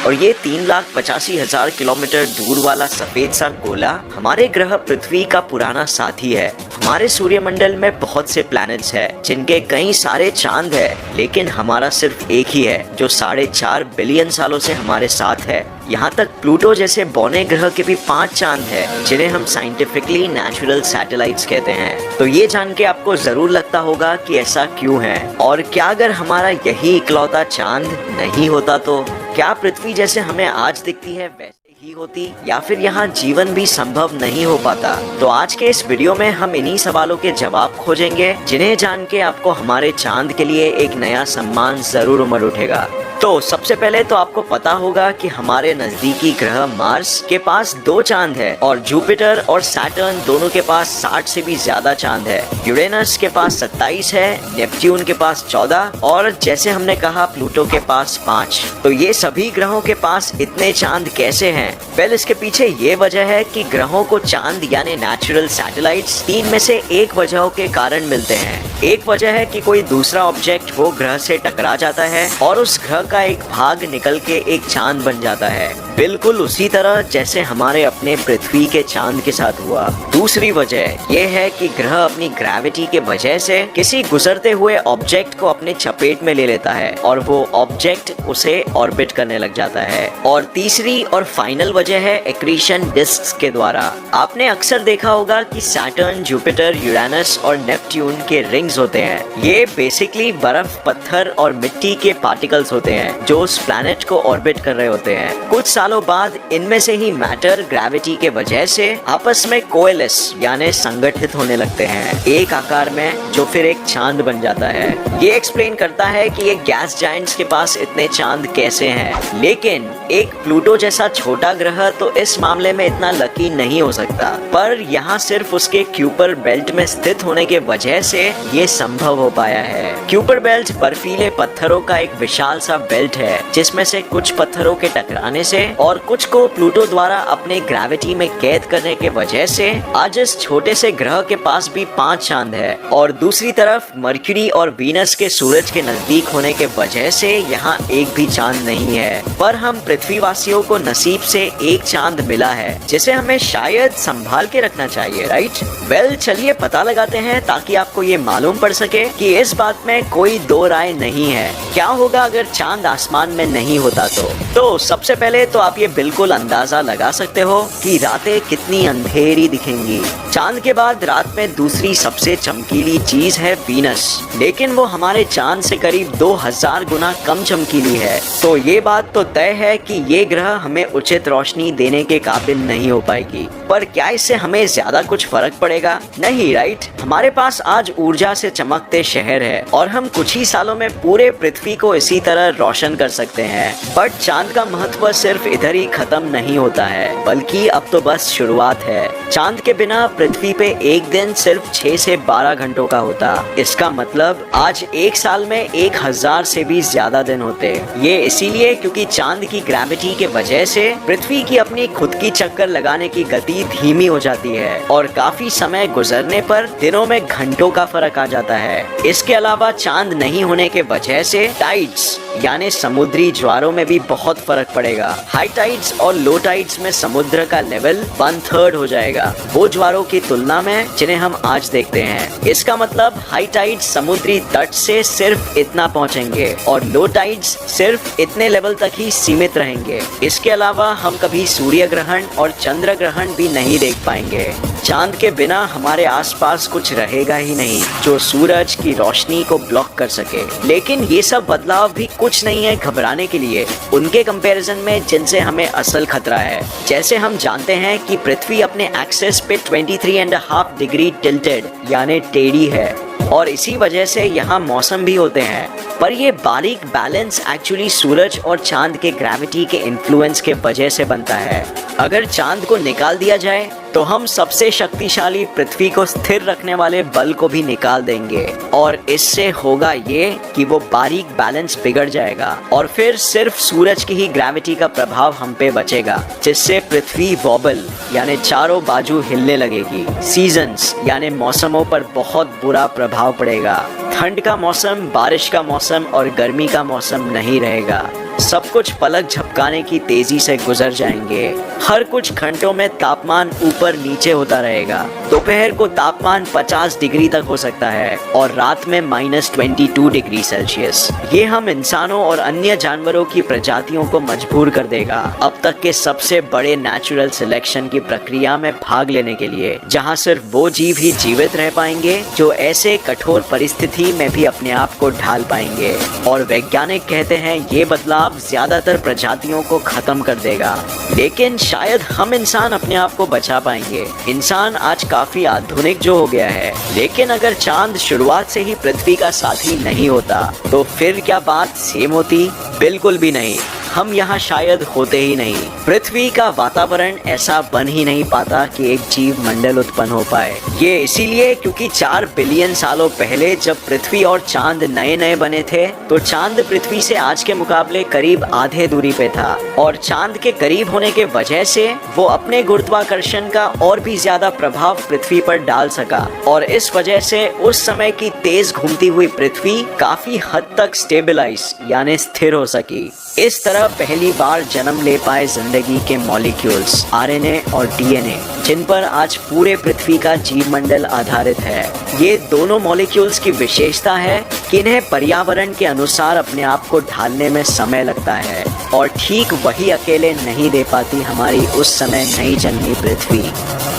और ये 3,85,000 किलोमीटर दूर वाला सफेद सा गोला हमारे ग्रह पृथ्वी का पुराना साथी है। हमारे सूर्यमंडल में बहुत से प्लैनेट्स हैं जिनके कई सारे चांद है, लेकिन हमारा सिर्फ एक ही है जो 4.5 बिलियन सालों से हमारे साथ है। यहाँ तक प्लूटो जैसे बौने ग्रह के भी 5 चांद हैं जिन्हें हम साइंटिफिकली नेचुरल सैटेलाइट्स कहते हैं। तो ये जान के आपको जरूर लगता होगा कि ऐसा क्यों है, और क्या अगर हमारा यही इकलौता चांद नहीं होता तो क्या पृथ्वी जैसे हमें आज दिखती है वैसे ही होती, या फिर यहाँ जीवन भी संभव नहीं हो पाता। तो आज के इस वीडियो में हम इन्हीं सवालों के जवाब खोजेंगे, जिन्हें जान के आपको हमारे चांद के लिए एक नया सम्मान जरूर उमड़ उठेगा। तो सबसे पहले तो आपको पता होगा कि हमारे नजदीकी ग्रह मार्स के पास 2 चांद है, और जुपिटर और सैटर्न दोनों के पास 60 से भी ज्यादा चांद है। यूरेनस के पास 27 है, नेपच्यून के पास 14, और जैसे हमने कहा प्लूटो के पास 5। तो ये सभी ग्रहों के पास इतने चांद कैसे हैं? वेल, इसके पीछे ये वजह है कि ग्रहों को चांद यानी नेचुरल सैटेलाइट्स 3 में से एक वजहों के कारण मिलते हैं। एक वजह है कि कोई दूसरा ऑब्जेक्ट वो ग्रह से टकरा जाता है और उस ग्रह का एक भाग निकल के एक चांद बन जाता है, बिल्कुल उसी तरह जैसे हमारे अपने पृथ्वी के चांद के साथ हुआ। दूसरी वजह यह है कि ग्रह अपनी ग्रेविटी के वजह से किसी गुजरते हुए ऑब्जेक्ट को अपने चपेट में ले लेता है और वो ऑब्जेक्ट उसे ऑर्बिट करने लग जाता है। और तीसरी और फाइनल वजह है एक्रीशन डिस्क्स के द्वारा। आपने अक्सर देखा होगा कि सैटर्न, जुपिटर, यूरेनस और नेपट्यून के रिंग्स होते हैं। ये बेसिकली बर्फ, पत्थर और मिट्टी के पार्टिकल्स होते हैं जो उस प्लैनेट को ऑर्बिट कर रहे होते हैं। कुछ सालों बाद इनमें से ही मैटर ग्रेविटी के वजह से आपस में कोएलिस यानी संगठित होने लगते हैं एक आकार में, जो फिर एक चांद बन जाता है। ये एक्सप्लेन करता है कि ये गैस जायंट्स के पास इतने चांद कैसे हैं। लेकिन एक प्लूटो जैसा छोटा ग्रह तो इस मामले में इतना लकी नहीं हो सकता, पर यहाँ सिर्फ उसके क्यूपर बेल्ट में स्थित होने के वजह से ये संभव हो पाया है। क्यूपर बेल्ट बर्फीले पत्थरों का एक विशाल सा बेल्ट है, जिसमें से कुछ पत्थरों के टकराने से और कुछ को प्लूटो द्वारा अपने ग्रेविटी में कैद करने के वजह से आज इस छोटे से ग्रह के पास भी 5 चांद है। और दूसरी तरफ मरक्यूरी और वीनस के सूरज के नजदीक होने के वजह से यहाँ एक भी चांद नहीं है। पर हम पृथ्वीवासियों को नसीब से एक चांद मिला है, जिसे हमें शायद संभाल के रखना चाहिए, राइट? वेल, चलिए पता लगाते हैं ताकि आपको ये मालूम पड़ सके कि इस बात में कोई दो राय नहीं है। क्या होगा अगर चांद आसमान में नहीं होता तो सबसे पहले तो आप ये बिल्कुल अंदाजा लगा सकते हो कि रातें कितनी अंधेरी दिखेंगी। चांद के बाद रात में दूसरी सबसे चमकीली चीज है वीनस, लेकिन वो हमारे चांद से करीब 2000 गुना कम चमकीली है। तो ये बात तो तय है कि ये ग्रह हमें उचित रोशनी देने के काबिल नहीं हो पाएगी। पर क्या इससे हमें ज्यादा कुछ फर्क पड़ेगा? नहीं, राइट? हमारे पास आज ऊर्जा से चमकते शहर है और हम कुछ ही सालों में पूरे पृथ्वी को इसी तरह रोशन कर सकते हैं। बट चांद का महत्व सिर्फ इधर ही खत्म नहीं होता है, बल्कि अब तो बस शुरुआत है। चांद के बिना पृथ्वी पे एक दिन सिर्फ 6 से 12 घंटों का होता। इसका मतलब आज एक साल में 1000 से भी ज्यादा दिन होते। ये इसीलिए क्योंकि चांद की ग्रेविटी के वजह से पृथ्वी की अपनी खुद की चक्कर लगाने की गति धीमी हो जाती है और काफी समय गुजरने पर दिनों में घंटों का फर्क आ जाता है। इसके अलावा चांद नहीं होने के वजह से टाइड्स यानी समुद्री ज्वारों में भी बहुत फर्क पड़ेगा। हाई टाइड्स और लो टाइड्स में समुद्र का लेवल 1/3 हो जाएगा वो ज्वारों की तुलना में जिन्हें हम आज देखते हैं। इसका मतलब हाई टाइड्स समुद्री तट से सिर्फ इतना पहुंचेंगे और लो टाइड्स सिर्फ इतने लेवल तक ही सीमित रहेंगे। इसके अलावा हम कभी सूर्य ग्रहण और चंद्र ग्रहण भी नहीं देख पाएंगे। चांद के बिना हमारे आसपास कुछ रहेगा ही नहीं जो सूरज की रोशनी को ब्लॉक कर सके। लेकिन ये सब बदलाव भी कुछ नहीं है घबराने के लिए उनके कंपैरिजन में जिनसे हमें असल खतरा है। जैसे हम जानते हैं कि पृथ्वी अपने एक्सिस पे 23.5 डिग्री टिल्टेड यानी टेढ़ी है और इसी वजह से यहाँ मौसम भी होते हैं। पर ये बारीक बैलेंस एक्चुअली सूरज और चांद के ग्रेविटी के इन्फ्लुएंस के वजह से बनता है। अगर चांद को निकाल दिया जाए तो हम सबसे शक्तिशाली पृथ्वी को स्थिर रखने वाले बल को भी निकाल देंगे और इससे होगा ये कि वो बारीक बैलेंस बिगड़ जाएगा और फिर सिर्फ सूरज की ही ग्रेविटी का प्रभाव हम पे बचेगा, जिससे पृथ्वी वॉबल यानी चारों बाजू हिलने लगेगी। सीजन्स यानी मौसमों पर बहुत बुरा प्रभाव पड़ेगा। ठंड का मौसम, बारिश का मौसम और गर्मी का मौसम नहीं रहेगा। सब कुछ पलक झपकाने की तेजी से गुजर जाएंगे। हर कुछ घंटों में तापमान ऊपर नीचे होता रहेगा। दोपहर को तापमान 50 डिग्री तक हो सकता है और रात में -22 डिग्री सेल्सियस। ये हम इंसानों और अन्य जानवरों की प्रजातियों को मजबूर कर देगा अब तक के सबसे बड़े नेचुरल सिलेक्शन की प्रक्रिया में भाग लेने के लिए, जहाँ सिर्फ वो जीव ही जीवित रह पाएंगे जो ऐसे कठोर परिस्थिति में भी अपने आप को ढाल पाएंगे। और वैज्ञानिक कहते हैं ये बदलाव ज्यादातर प्रजातियों को खत्म कर देगा, लेकिन शायद हम इंसान अपने आप को बचा पाएंगे। इंसान आज काफी आधुनिक जो हो गया है, लेकिन अगर चांद शुरुआत से ही पृथ्वी का साथी नहीं होता तो फिर क्या बात सेम होती? बिल्कुल भी नहीं। हम यहाँ शायद होते ही नहीं। पृथ्वी का वातावरण ऐसा बन ही नहीं पाता कि एक जीव मंडल उत्पन्न हो पाए। ये इसीलिए क्योंकि 4 बिलियन सालों पहले जब पृथ्वी और चांद नए नए बने थे तो चांद पृथ्वी से आज के मुकाबले करीब आधे दूरी पे था, और चांद के करीब होने के वजह से वो अपने गुरुत्वाकर्षण का और भी ज्यादा प्रभाव पृथ्वी पर डाल सका, और इस वजह से उस समय की तेज घूमती हुई पृथ्वी काफी हद तक स्टेबलाइज यानी स्थिर हो सकी। इस तरह पहली बार जन्म ले पाए जिंदगी के मॉलिक्यूल्स आरएनए और डीएनए, जिन पर आज पूरे पृथ्वी का जीव मंडल आधारित है। ये दोनों मॉलिक्यूल्स की विशेषता है कि इन्हें पर्यावरण के अनुसार अपने आप को ढालने में समय लगता है, और ठीक वही अकेले नहीं दे पाती हमारी उस समय नई जन्मी पृथ्वी।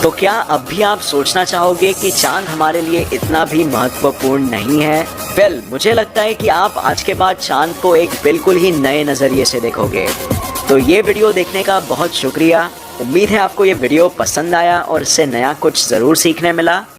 तो क्या अब भी आप सोचना चाहोगे कि चांद हमारे लिए इतना भी महत्वपूर्ण नहीं है? वेल, मुझे लगता है कि आप आज के बाद चांद को एक बिल्कुल ही नए नज़रिए से देखोगे। तो ये वीडियो देखने का बहुत शुक्रिया। उम्मीद है आपको ये वीडियो पसंद आया और इससे नया कुछ ज़रूर सीखने मिला।